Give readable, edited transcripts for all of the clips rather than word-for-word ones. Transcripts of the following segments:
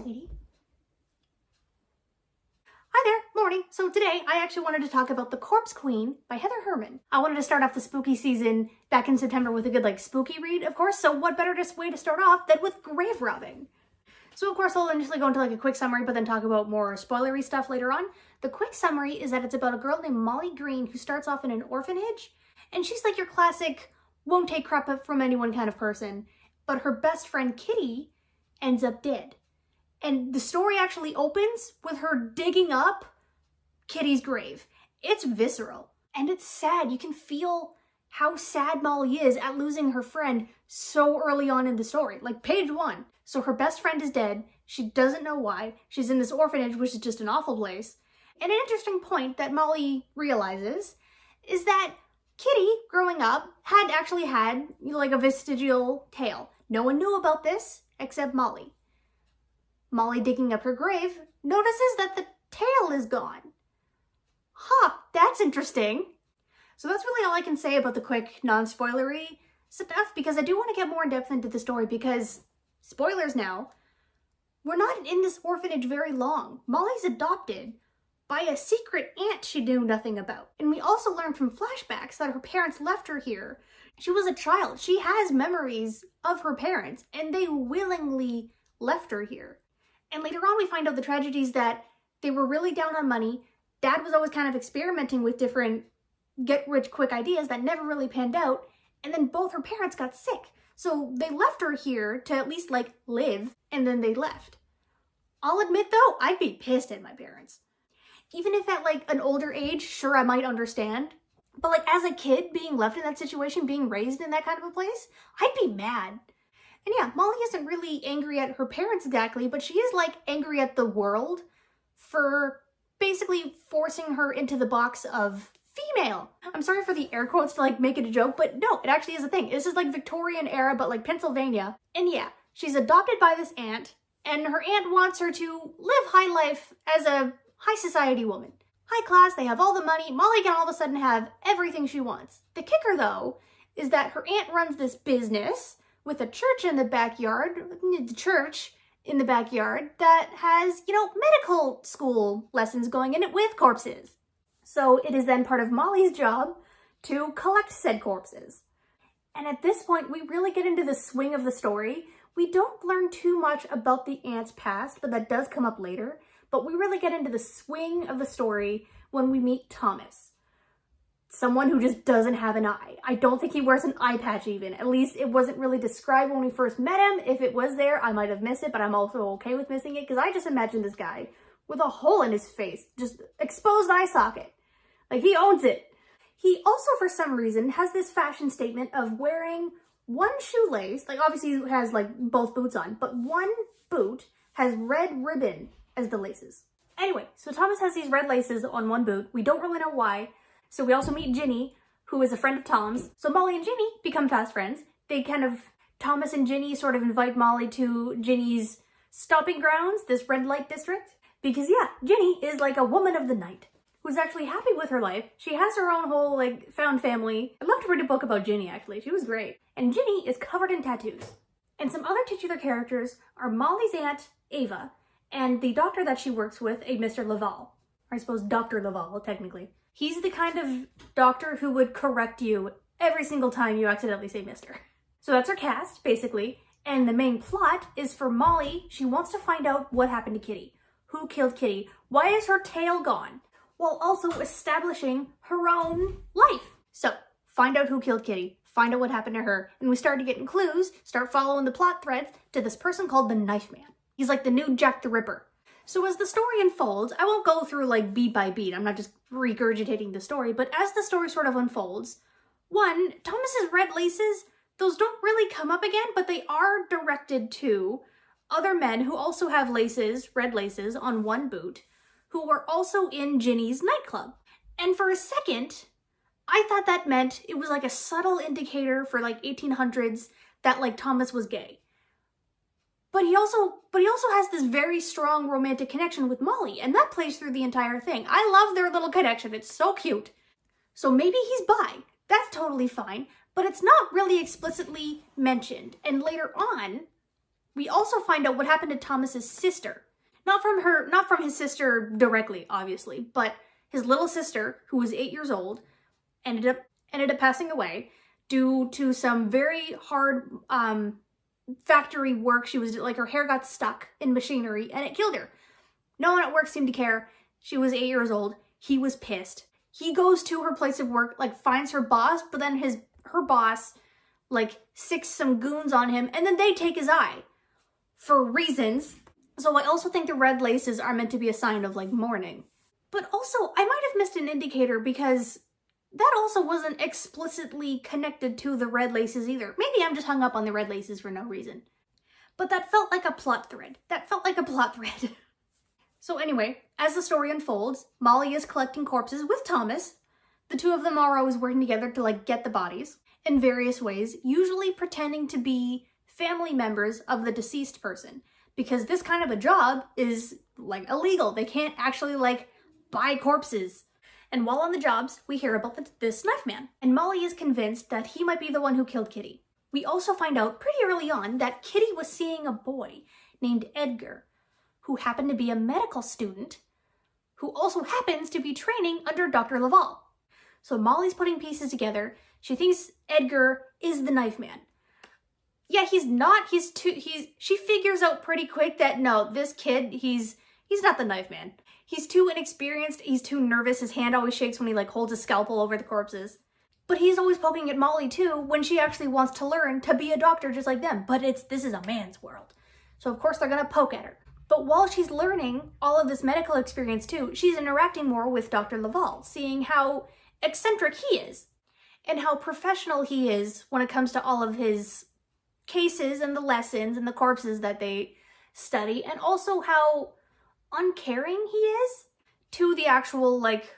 sweetie. Hi there, morning. So today I actually wanted to talk about The Corpse Queen by Heather Herrman. I wanted to start off the spooky season back in September with a good spooky read, of course, so what better way to start off than with grave robbing? So of course I'll initially go into a quick summary but then talk about more spoilery stuff later on. The quick summary is that it's about a girl named Molly Green who starts off in an orphanage, and she's like your classic won't take crap from anyone kind of person, but her best friend Kitty ends up dead. And the story actually opens with her digging up Kitty's grave. It's visceral and it's sad. You can feel how sad Molly is at losing her friend so early on in the story, like page 1. So her best friend is dead. She doesn't know why. She's in this orphanage, which is just an awful place. And an interesting point that Molly realizes is that Kitty, growing up, had actually had a vestigial tail. No one knew about this except Molly. Molly, digging up her grave, notices that the tail is gone. Huh, that's interesting. So that's really all I can say about the quick, non-spoilery stuff, because I do want to get more in depth into the story because, spoilers now, we're not in this orphanage very long. Molly's adopted by a secret aunt she knew nothing about. And we also learned from flashbacks that her parents left her here. She was a child. She has memories of her parents, and they willingly left her here. And later on we find out the tragedies that they were really down on money. Dad was always kind of experimenting with different get-rich-quick ideas that never really panned out. And then both her parents got sick. So they left her here to at least live, and then they left. I'll admit though, I'd be pissed at my parents. Even if at an older age, sure, I might understand. But as a kid, being left in that situation, being raised in that kind of a place, I'd be mad. And yeah, Molly isn't really angry at her parents exactly, but she is angry at the world for basically forcing her into the box of female. I'm sorry for the air quotes to make it a joke, but no, it actually is a thing. This is Victorian era, but Pennsylvania. And yeah, she's adopted by this aunt, and her aunt wants her to live high life as a high society woman. High class, they have all the money. Molly can all of a sudden have everything she wants. The kicker though, is that her aunt runs this business with a church in the backyard, that has, medical school lessons going in it with corpses. So it is then part of Molly's job to collect said corpses. And at this point, we really get into the swing of the story. We don't learn too much about the aunt's past, but that does come up later. But we really get into the swing of the story when we meet Thomas. Someone who just doesn't have an eye. I don't think he wears an eye patch even. At least it wasn't really described when we first met him. If it was there, I might have missed it, but I'm also okay with missing it because I just imagine this guy with a hole in his face, just exposed eye socket. He owns it. He also, for some reason, has this fashion statement of wearing one shoelace, obviously he has both boots on, but one boot has red ribbon as the laces. Anyway, so Thomas has these red laces on one boot. We don't really know why. So we also meet Ginny, who is a friend of Tom's. So Molly and Ginny become fast friends. Thomas and Ginny sort of invite Molly to Ginny's stomping grounds, this red light district. Because yeah, Ginny is a woman of the night who's actually happy with her life. She has her own whole found family. I'd love to read a book about Ginny actually. She was great. And Ginny is covered in tattoos. And some other titular characters are Molly's aunt, Ava, and the doctor that she works with, a Mr. Laval. Or I suppose Dr. Laval, technically. He's the kind of doctor who would correct you every single time you accidentally say Mr. So that's her cast, basically. And the main plot is for Molly. She wants to find out what happened to Kitty. Who killed Kitty? Why is her tail gone? While also establishing her own life. So, find out who killed Kitty. Find out what happened to her. And we start to get clues, start following the plot threads to this person called the Knife Man. He's the new Jack the Ripper. So as the story unfolds, I won't go through beat by beat, I'm not just regurgitating the story, but as the story sort of unfolds, one, Thomas's red laces, those don't really come up again, but they are directed to other men who also have laces, red laces, on one boot, who were also in Ginny's nightclub. And for a second, I thought that meant it was a subtle indicator for 1800s that Thomas was gay. But he also has this very strong romantic connection with Molly, and that plays through the entire thing. I love their little connection. It's so cute. So maybe he's bi. That's totally fine, but it's not really explicitly mentioned. And later on, We also find out what happened to Thomas's sister. Not from his sister directly, obviously, but his little sister, who was 8 years old, ended up passing away due to some very hard factory work. She was like, her hair got stuck in machinery and it killed her. No one at work seemed to care. She was 8 years old. He was pissed. He goes to her place of work, like finds her boss, but then her boss like sicks some goons on him, and then they take his eye for reasons. So I also think the red laces are meant to be a sign of like mourning. But also, I might have missed an indicator because that also wasn't explicitly connected to the red laces either. Maybe I'm just hung up on the red laces for no reason. But that felt like a plot thread. So anyway, as the story unfolds, Molly is collecting corpses with Thomas. The two of them are always working together to like get the bodies in various ways, usually pretending to be family members of the deceased person, because this kind of a job is like illegal. They can't actually like buy corpses. And while on the jobs, we hear about this knife man, and Molly is convinced that he might be the one who killed Kitty. We also find out pretty early on that Kitty was seeing a boy named Edgar, who happened to be a medical student, who also happens to be training under Dr. Laval. So Molly's putting pieces together. She thinks Edgar is the knife man. Yeah, he's not. She figures out pretty quick that no, this kid, he's not the knife man. He's too inexperienced, he's too nervous, his hand always shakes when he like holds a scalpel over the corpses. But he's always poking at Molly too when she actually wants to learn to be a doctor just like them. But this is a man's world. So of course they're gonna poke at her. But while she's learning all of this medical experience too, she's interacting more with Dr. Laval, seeing how eccentric he is and how professional he is when it comes to all of his cases and the lessons and the corpses that they study, and also how uncaring he is to the actual like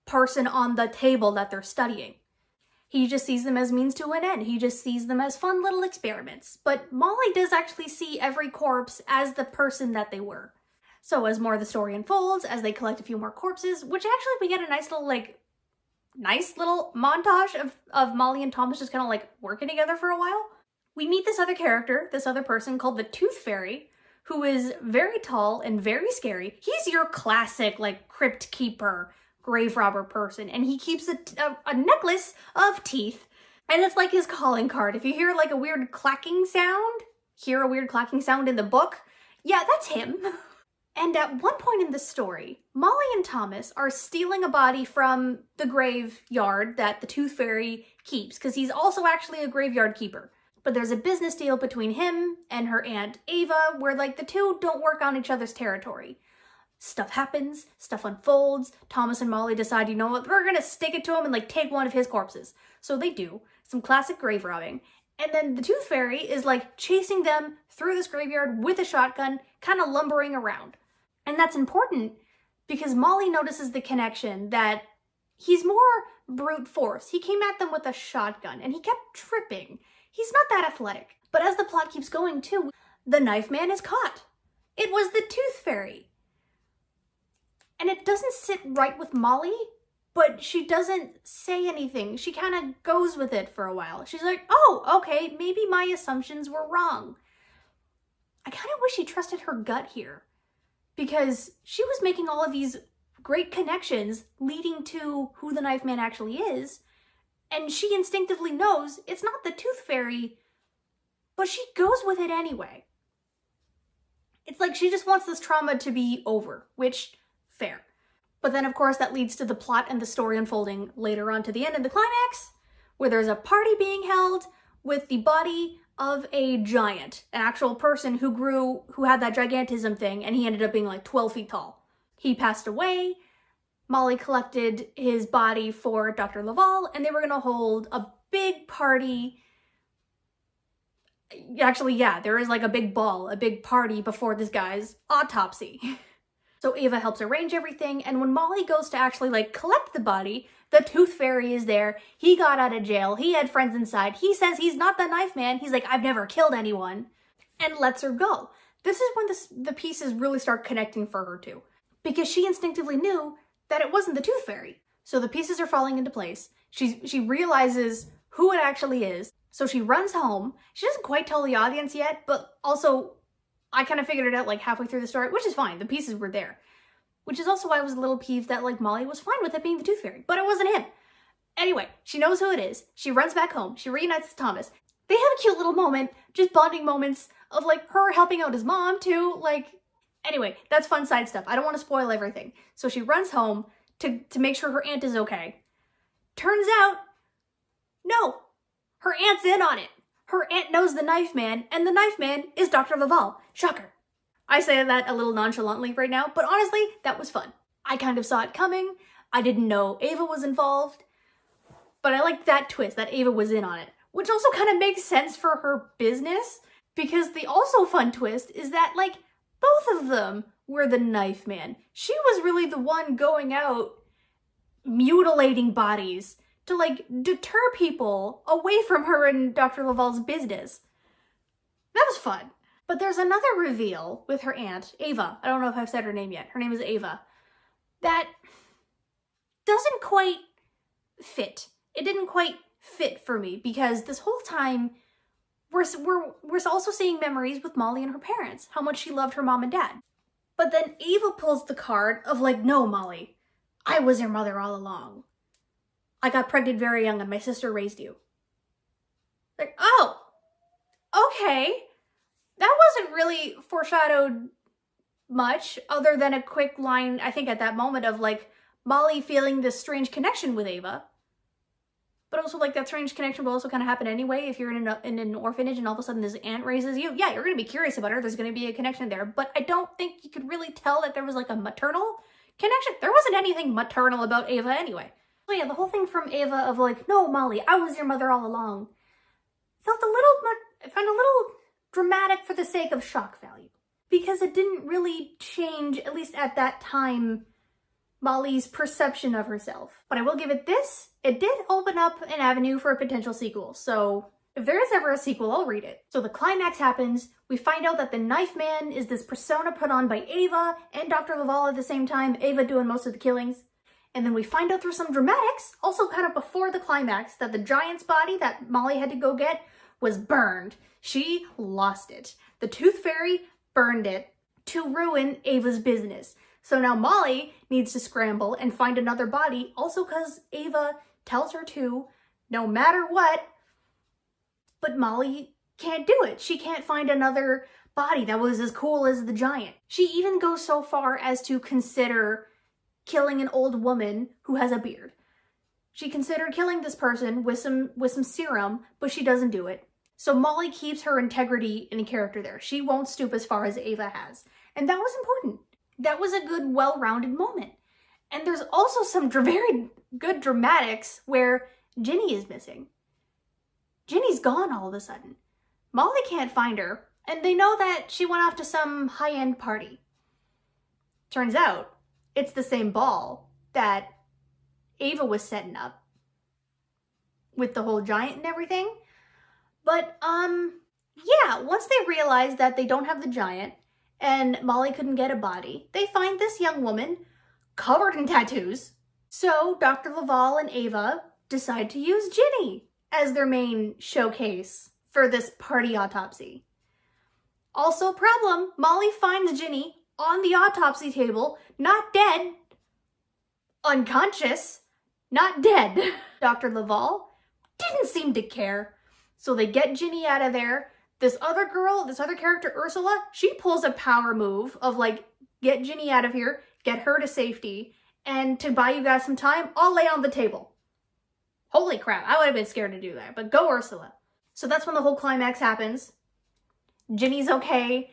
person on the table that they're studying. He just sees them as means to an end. He just sees them as fun little experiments. But Molly does actually see every corpse as the person that they were. So as more of the story unfolds, as they collect a few more corpses, which actually we get a nice little montage of Molly and Thomas just kind of like working together for a while. We meet this other character, this other person called the Tooth Fairy, who is very tall and very scary. He's your classic like crypt keeper, grave robber person, and he keeps a necklace of teeth, and it's like his calling card. If you hear like a weird clacking sound, in the book, yeah, that's him. And at one point in the story, Molly and Thomas are stealing a body from the graveyard that the Tooth Fairy keeps, because he's also actually a graveyard keeper. But there's a business deal between him and her aunt Ava where like the two don't work on each other's territory. Stuff happens, stuff unfolds. Thomas and Molly decide, you know what, we're gonna stick it to him and like take one of his corpses. So they do, some classic grave robbing. And then the Tooth Fairy is like chasing them through this graveyard with a shotgun, kind of lumbering around. And that's important because Molly notices the connection that he's more brute force. He came at them with a shotgun and he kept tripping. He's not that athletic. But as the plot keeps going too, the knife man is caught. It was the Tooth Fairy. And it doesn't sit right with Molly, but she doesn't say anything. She kind of goes with it for a while. She's like, oh, okay, maybe my assumptions were wrong. I kind of wish she trusted her gut here, because she was making all of these great connections leading to who the knife man actually is. And she instinctively knows it's not the Tooth Fairy, but she goes with it anyway. It's like she just wants this trauma to be over, which, fair. But then, of course, that leads to the plot and the story unfolding later on to the end of the climax, where there's a party being held with the body of a giant, an actual person who had that gigantism thing, and he ended up being like 12 feet tall. He passed away. Molly collected his body for Dr. Laval, and they were going to hold a big party. Actually, yeah, there is like a big ball, a big party before this guy's autopsy. So Ava helps arrange everything, and when Molly goes to actually like collect the body, the Tooth Fairy is there. He got out of jail. He had friends inside. He says he's not the knife man. He's like, I've never killed anyone, and lets her go. This is when the pieces really start connecting for her too, because she instinctively knew that it wasn't the Tooth Fairy. So the pieces are falling into place. She realizes who it actually is. So she runs home. She doesn't quite tell the audience yet, but also I kind of figured it out like halfway through the story, which is fine. The pieces were there. Which is also why I was a little peeved that like Molly was fine with it being the Tooth Fairy, but it wasn't him. Anyway, she knows who it is. She runs back home. She reunites with Thomas. They have a cute little moment, just bonding moments of like her helping out his mom too. Like, anyway, that's fun side stuff. I don't want to spoil everything. So she runs home to make sure her aunt is okay. Turns out, no, her aunt's in on it. Her aunt knows the Knife Man, and the Knife Man is Dr. Laval. Shocker. I say that a little nonchalantly right now, but honestly, that was fun. I kind of saw it coming. I didn't know Ava was involved, but I liked that twist, that Ava was in on it, which also kind of makes sense for her business, because the also fun twist is that, like, both of them were the Knife Man. She was really the one going out mutilating bodies to, like, deter people away from her and Dr. Laval's business. That was fun. But there's another reveal with her aunt, Ava. I don't know if I've said her name yet. Her name is Ava. That doesn't quite fit. It didn't quite fit for me because this whole time we're also seeing memories with Molly and her parents, how much she loved her mom and dad. But then Ava pulls the card of like, no, Molly, I was your mother all along. I got pregnant very young and my sister raised you. Like, oh, okay. That wasn't really foreshadowed much other than a quick line, I think at that moment, of like Molly feeling this strange connection with Ava. But also like that strange connection will also kind of happen anyway if you're in an orphanage and all of a sudden this aunt raises you. Yeah, you're going to be curious about her. There's going to be a connection there. But I don't think you could really tell that there was like a maternal connection. There wasn't anything maternal about Ava anyway. So yeah, the whole thing from Ava of like, no, Molly, I was your mother all along, felt a little dramatic for the sake of shock value. Because it didn't really change, at least at that time, Molly's perception of herself. But I will give it this. It did open up an avenue for a potential sequel. So if there is ever a sequel, I'll read it. So the climax happens. We find out that the Knife Man is this persona put on by Ava and Dr. Laval at the same time, Ava doing most of the killings. And then we find out through some dramatics, also kind of before the climax, that the giant's body that Molly had to go get was burned. She lost it. The Tooth Fairy burned it to ruin Ava's business. So now Molly needs to scramble and find another body, also because Ava tells her to, no matter what, but Molly can't do it. She can't find another body that was as cool as the giant. She even goes so far as to consider killing an old woman who has a beard. She considered killing this person with some serum, but she doesn't do it. So Molly keeps her integrity in character there. She won't stoop as far as Ava has. And that was important. That was a good, well-rounded moment. And there's also some very good dramatics where Ginny is missing. Ginny's gone all of a sudden. Molly can't find her, and they know that she went off to some high-end party. Turns out, it's the same ball that Ava was setting up with the whole giant and everything. But, yeah, once they realize that they don't have the giant and Molly couldn't get a body, they find this young woman covered in tattoos. So Dr. Laval and Ava decide to use Ginny as their main showcase for this party autopsy. Also problem, Molly finds Ginny on the autopsy table, not dead, unconscious, not dead. Dr. Laval didn't seem to care. So they get Ginny out of there. This other character, Ursula, she pulls a power move of like, get Ginny out of here, get her to safety, and to buy you guys some time, I'll lay on the table. Holy crap, I would have been scared to do that, but go Ursula. So that's when the whole climax happens. Ginny's okay.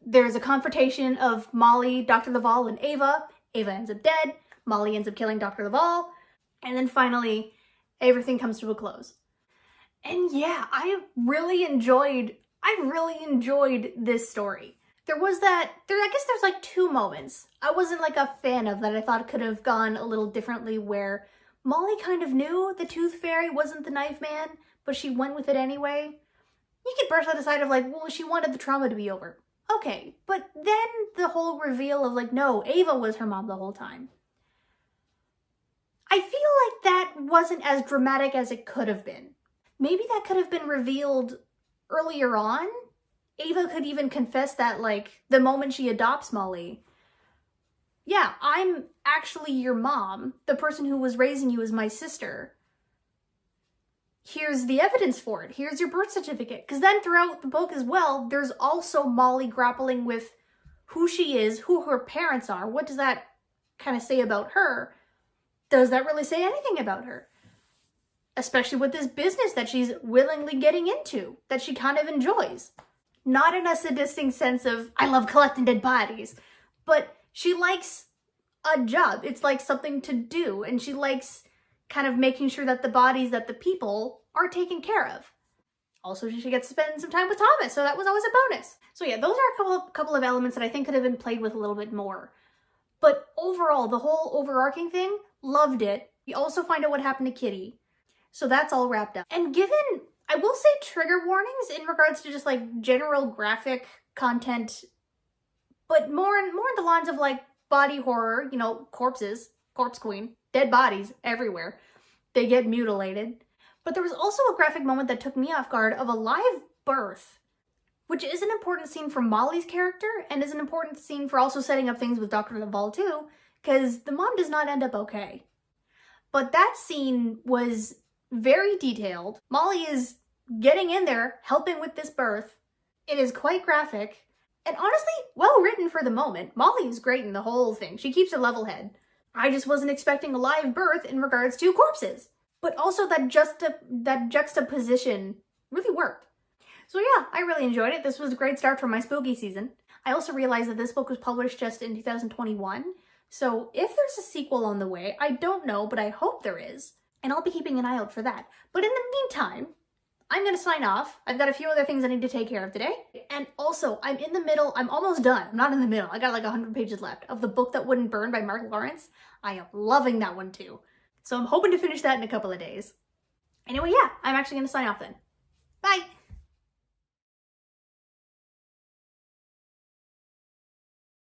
There's a confrontation of Molly, Dr. Laval, and Ava. Ava ends up dead. Molly ends up killing Dr. Laval. And then finally, everything comes to a close. And yeah, I really enjoyed this story. I guess there's like two moments I wasn't like a fan of that I thought could have gone a little differently, where Molly kind of knew the Tooth Fairy wasn't the Knife Man, but she went with it anyway. You could brush that aside of like, well, she wanted the trauma to be over. Okay, but then the whole reveal of like, no, Ava was her mom the whole time. I feel like that wasn't as dramatic as it could have been. maybe that could have been revealed earlier on. Ava could even confess that, like, the moment she adopts Molly, yeah, I'm actually your mom. The person who was raising you is my sister. Here's the evidence for it. Here's your birth certificate. Because then throughout the book as well, there's also Molly grappling with who she is, who her parents are. What does that kind of say about her? Does that really say anything about her? Especially with this business that she's willingly getting into, that she kind of enjoys. Not in a sadistic sense of, I love collecting dead bodies, but she likes a job. It's like something to do, and she likes kind of making sure that the bodies, that the people are taken care of. Also, she gets to spend some time with Thomas, so that was always a bonus. So yeah, those are a couple of elements that I think could have been played with a little bit more. But overall, the whole overarching thing, loved it. We also find out what happened to Kitty. So that's all wrapped up. And given, I will say, trigger warnings in regards to just like general graphic content, but more in the lines of like body horror, you know, corpses, corpse queen, dead bodies everywhere. They get mutilated. But there was also a graphic moment that took me off guard of a live birth, which is an important scene for Molly's character and is an important scene for also setting up things with Dr. Laval too, because the mom does not end up okay. But that scene was very detailed. Molly is getting in there, helping with this birth. It is quite graphic, and honestly, well written for the moment. Molly is great in the whole thing. She keeps a level head. I just wasn't expecting a live birth in regards to corpses. But also that juxtaposition really worked. So yeah, I really enjoyed it. This was a great start for my spooky season. I also realized that this book was published just in 2021. So if there's a sequel on the way, I don't know, but I hope there is. And I'll be keeping an eye out for that. But in the meantime, I'm going to sign off. I've got a few other things I need to take care of today. And also, I'm almost done. I'm not in the middle. I got like 100 pages left of The Book That Wouldn't Burn by Mark Lawrence. I am loving that one too. So I'm hoping to finish that in a couple of days. Anyway, yeah, I'm actually going to sign off then. Bye!